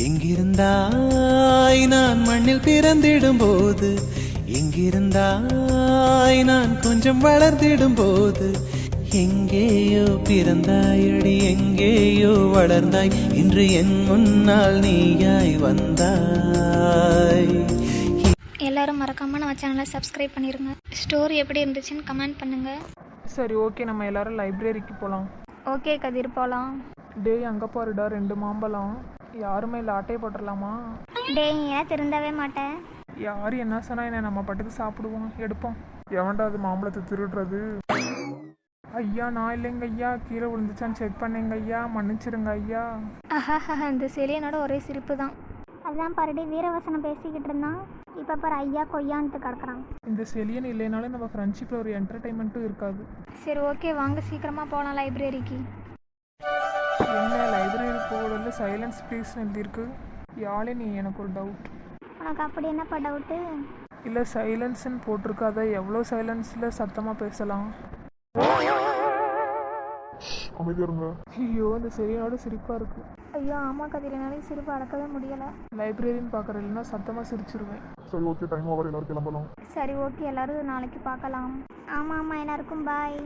எங்கிருந்தாய் நான் மண்ணில் பிறந்திடும் போது, எங்கிருந்தாய் நான் கொஞ்சம் வளர்ந்திடும் போது, எங்கேயோ பிறந்தாயடி எங்கேயோ வளர்ந்தாய், இன்று என் முன்னால் நீயாய் வந்தாய். எல்லாரும் மறக்காம நம்ம சேனலை சப்ஸ்கிரைப் பண்ணிருங்க. ஸ்டோரி எப்படி இருந்துச்சுன்னு கமெண்ட் பண்ணுங்க. சரி, ஓகே, நம்ம எல்லாரும் லைப்ரரிக்கு போகலாம். ஓகே கதிர், போகலாம். டேய், அங்கே பாருடா 2 மாம்பழம். யாருமே இல்லை, ஆட்டையை போட்டுடலாமா? டேய், ஏன் திருந்தவே மாட்டேன். யார் என்ன சொன்னா என்ன, நம்ம பட்டுக்கு சாப்பிடுவோம், எடுப்போம். எவன்டா அது மாம்பழத்தை திருடுறது? ஐயா, நான் இல்லைங்க ஐயா, கீழே விழுந்துச்சான்னு செக் பண்ணேங்க ஐயா, மன்னிச்சிருங்க ஐயா. ஆஹா, இந்த செலியனோட ஒரே சிரிப்பு தான். அதான் பாருடி, வீரவசனம் பேசிக்கிட்டு இருந்தான், இப்போ பாரு ஐயா கொய்யான்ட்டு கிடக்குறான். இந்த செலியன் இல்லைனாலும் நம்ம ஃப்ரெண்ட்ஷிப்பில் ஒரு என்டர்டைன்மெண்ட்டும் இருக்காது. சரி, ஓகே, வாங்க சீக்கிரமாக போகலாம் லைப்ரரிக்கு. என்ன லைப்ரரி போகல, சைலன்ஸ் ப்ளீஸ்னு எழுதியிருக்கு. யாழே நீ, எனக்கு ஒரு டவுட். உனக்கு அப்படி என்னப்பா டவுட்டு? இல்லை, சைலன்ஸ்ன்னு போட்டிருக்கு, அதை எவ்வளோ சைலன்ஸில் சத்தமாக பேசலாம்? ஐயோ, இந்த செலியனோட சிரிப்பாக இருக்கு. ஐயோ ஆமாம் கதிர், என்னாலே சிரிப்பு அடக்கவே முடியலை. லைப்ரரின்னு பார்க்குற, இல்லைன்னா சத்தமாக சிரிச்சிருவேன். சரி, ஓகே, டைம் ஓவர், எல்லாரும் கிளம்பலாம். சரி, ஓகே, எல்லாரும் நாளைக்கு பார்க்கலாம். ஆமாம் எல்லாருக்கும் பாய்.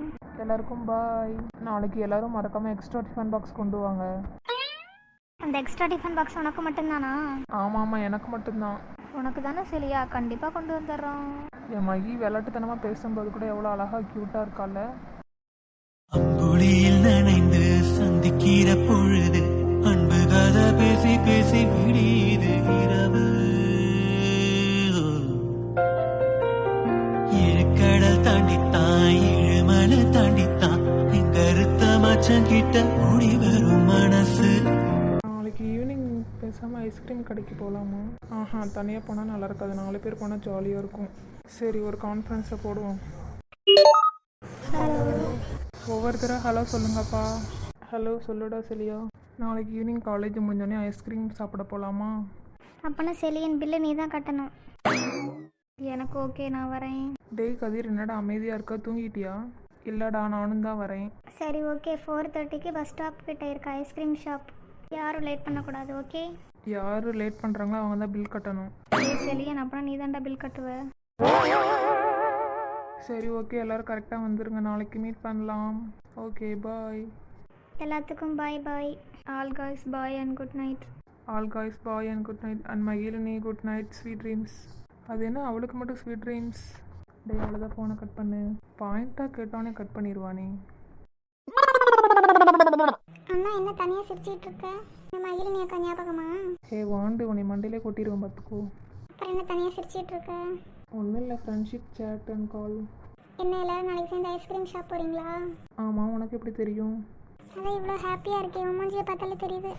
எல்லாருக்கும் பாய். நாளைக்கு எல்லாரும் மறக்காமல் எக்ஸ்ட்ரா டிஃபன் பாக்ஸ் கொண்டு வாங்க. அந்த எக்ஸ்ட்ரா டிஃபன் பாக்ஸ் உனக்கு மட்டும்தானா? ஆமாம், எனக்கு மட்டும்தான். உனக்கு தானே செலியா, கண்டிப்பாக கொண்டு வந்துடுறோம். என் மகி விளையாட்டுத்தனமாக பேசும்போது கூட எவ்வளோ அழகாக க்யூட்டாக இருக்கால. அம்புலியில் நனைந்து சந்திக்கிற பொழுது, அன்பு கதை பேசி பேசி விடியுது இரவு. ஏழு தாண்டித்தான், 7 மலை தாண்டித்தான், கருத்த மச்சம் கிட்ட ஓடி வரும் மனசு. நாளைக்கு ஈவினிங் பேசாமல் ஐஸ்கிரீம் கடைக்கு போகலாமா? ஆஹா, தனியாக போனால் நல்லா இருக்காது, 4 பேர் போனால் ஜாலியாக இருக்கும். சரி, ஒரு கான்ஃபரன்ஸை போடுவோம். ஒவ்வொருத்தராக ஹலோ சொல்லுங்கப்பா. ஹலோ சொல்லுடா செலியா. நாளைக்கு ஈவினிங் காலேஜ் முடிஞ்சோடனே ஐஸ்கிரீம் சாப்பிட போகலாமா? அப்போனா செலியன் பில்லு நீ தான் கட்டணும். எனக்கு ஓகே, நான் வரேன். டேய் கதிர், என்னடா அமைதியாக இருக்க, தூங்கிட்டியா? இல்லைடா, நானும் தான் வரேன். சரி, ஓகே, 4:30க்கு பஸ் ஸ்டாப் கிட்ட இருக்க ஐஸ்கிரீம் ஷாப். யாரும் லேட் பண்ணக்கூடாது, ஓகே? யார் லேட் பண்ணுறாங்களோ அவங்க தான் பில் கட்டணும். செலியன், அப்புறம் நீ தான்டா பில் கட்டுவ. சரி, ஓகே, எல்லோரும் கரெக்டாக வந்துருங்க, நாளைக்கு மீட் பண்ணலாம். Okay, bye. எல்லாத்துக்கும் bye bye. All guys bye and good night. All guys bye and good night. And Magizhini good night, sweet dreams. அது என்ன அவளுக்கு மட்டும் ஸ்வீட் ட்ரீம்ஸ்? டே, அவ்வளோதான், ஃபோனை கட் பண்ணு. பாயிண்ட்டாக கேட்டோன்னே கட் பண்ணிடுவானே. அண்ணா, என்ன தனியாக சிரிச்சிட்டு இருக்க? மகிழினி அக்கா ஞாபகமா? ஹே வாண்டு, உன்னை மண்டையிலே கொட்டிடுவோம் பார்த்துக்கோ. அப்புறம் என்ன தனியாக சிரிச்சிட்டு இருக்க? ஒன்றும் இல்லை, ஃப்ரெண்ட்ஷிப் சேட் அண்ட் கால். என்ன எல்லாரும் நாளைக்கு சேர்ந்து ஐஸ்கிரீம் ஷாப் போகிறீங்களா? ஆமாம், உனக்கு எப்படி தெரியும்? அதான் இவ்வளோ ஹாப்பியாக இருக்கேன், மூஞ்சியை பார்த்தாலே தெரியுது.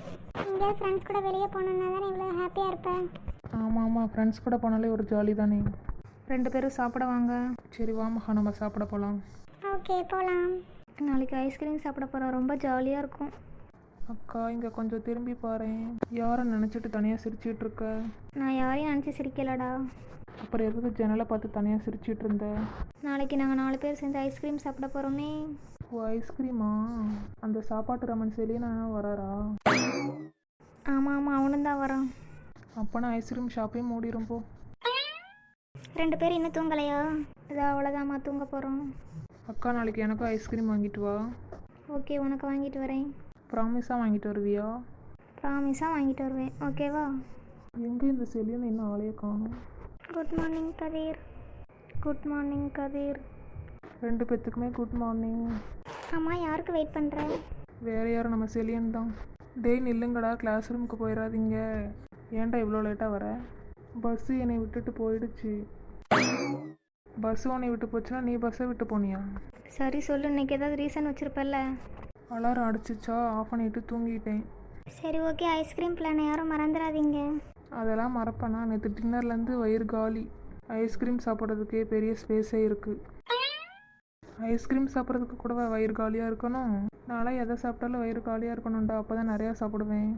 எங்கேயாவது ஃப்ரெண்ட்ஸ் கூட வெளியே போனோம்னா தானே இவ்வளோ ஹாப்பியாக இருப்பேன். ஆமாம், ஃப்ரெண்ட்ஸ் கூட போனாலே ஒரு ஜாலி தானே. 2 பேரும் சாப்பிட வாங்க. சரி, வா மகா, நம்ம சாப்பிட போகலாம். ஓகே, போகலாம். நாளைக்கு ஐஸ்கிரீம் சாப்பிட போகிறோம், ரொம்ப ஜாலியாக இருக்கும். அக்கா, இங்கே கொஞ்சம் திரும்பி பாரேன். யாரை நினச்சிட்டு தனியாக சிரிச்சிட்டு இருக்க? நான் யாரையும் நினச்சி சிரிக்கலடா. அப்புறம் எதுக்கு ஜன்னலை பார்த்து தனியாக சிரிச்சிட்டு இருந்த? நாளைக்கு நாங்கள் 4 பேர் சேர்ந்து ஐஸ்கிரீம் சாப்பிட போகிறோமே. ஓ, ஐஸ்கிரீமா? அந்த சாப்பாட்டு ரமன் செலியனா வராரா? ஆமாம், அவனும் தான் வரான். அப்போனா ஐஸ்கிரீம் ஷாப்பே மூடிரும் போ. 2 பேர் இன்னும் தூங்கலையா? இதோ அவ்வளோதாம்மா, தூங்க போகிறோம். அக்கா, நாளைக்கு எனக்கும் ஐஸ்கிரீம் வாங்கிட்டு வா. ஓகே, உனக்கு வாங்கிட்டு வரேன். ப்ராமிஸாக வாங்கிட்டு வருவியா? ப்ராமிஸாக வாங்கிட்டு வருவேன், ஓகேவா? எங்கே இந்த செலியன் இன்னும் ஆளையே காணும்? குட் மார்னிங் கதிர். குட் மார்னிங் கதிர். 2 பேத்துக்குமே குட் மார்னிங். ஆமாம், யாருக்கு வெயிட் பண்ணுற? வேறு யாரும், நம்ம செலியன் தான். டேய் நில்லுங்கடா, கிளாஸ் ரூமுக்கு போயிடாதீங்க. ஏன்டா இவ்வளோ லேட்டாக வர? பஸ்ஸு என்னை விட்டுட்டு போயிடுச்சு. பஸ்ஸு உன்னை விட்டு போச்சுன்னா நீ பஸ்ஸை விட்டு போனியா? சரி சொல்லு, இன்னைக்கு ஏதாவது ரீசன் வச்சுருப்பல்ல. அலாரம் அடிச்சிச்சா, ஆஃப் பண்ணிவிட்டு தூங்கிட்டேன். சரி, ஓகே, ஐஸ்கிரீம் பிளானை யாரும் மறந்துடாதீங்க. அதெல்லாம் மறப்பேனா? நேற்று டின்னர்லேருந்து வயிறு காலி. ஐஸ்கிரீம் சாப்பிட்றதுக்கே பெரிய ஸ்பேஸே இருக்குது. ஐஸ்கிரீம் சாப்பிட்றதுக்கு கூட வயிறு காலியாக இருக்கணும். நான்லாம் எதை சாப்பிட்டாலும் வயிறு காலியாக இருக்கணும்டா, அப்போ தான் நிறையா சாப்பிடுவேன்.